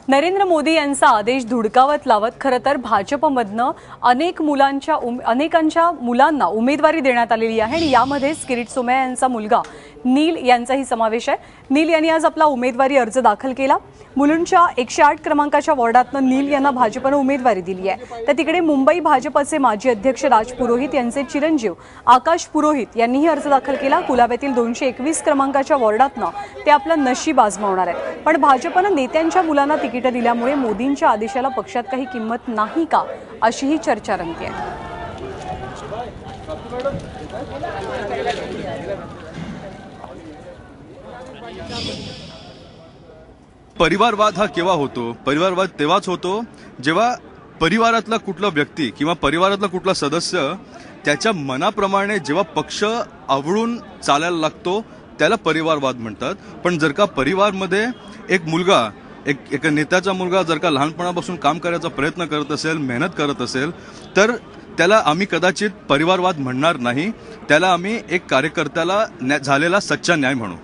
नरेंद्र मोदी यांचा आदेश धुडकावत लावत खरं तर भाजपमधनं अनेकांच्या मुलांना उमेदवारी देण्यात आलेली आहे आणि यामध्येच किरीट सोमय्या यांचा मुलगा नील यांचाही समावेश आहे। नील यांनी आज आपला उमेदवारी अर्ज दाखल केला। मुलुंडच्या 108 क्रमांकाच्या वॉर्डातनं नील यांना भाजपनं उमेदवारी दिली आहे। तर तिकडे मुंबई भाजपचे माजी अध्यक्ष राज पुरोहित यांचे चिरंजीव आकाश पुरोहित यांनीही अर्ज दाखल केला। कुलाब्यातील 221 क्रमांकाच्या वॉर्डातनं ते आपलं नशीब आजमावणार आहेत। पण भाजपनं नेत्यांच्या मुलांना तिकीट दिल्यामुळे मोदींच्या आदेशाला पक्षात काही किंमत नाही का, अशीही चर्चा रंगते आहे। परिवारवाद हा केव्हा होतो? परिवारवाद तेव्हाच होतो जेव्हा परिवारातला कुठला व्यक्ती किंवा परिवारातला कुठला सदस्य त्याच्या मनाप्रमाणे जेव्हा पक्ष आवळून चालायला लागतो त्याला परिवारवाद म्हणतात। पण जर का परिवारमध्ये एक मुलगा एक नेत्याचा मुलगा जर का लहानपणापासून काम करायचा प्रयत्न करत असेल, मेहनत करत असेल, तर त्याला आम्ही कदाचित परिवारवाद म्हणणार नाही, त्याला आम्ही एक कार्यकर्त्याला झालेला सच्चा न्याय म्हणू।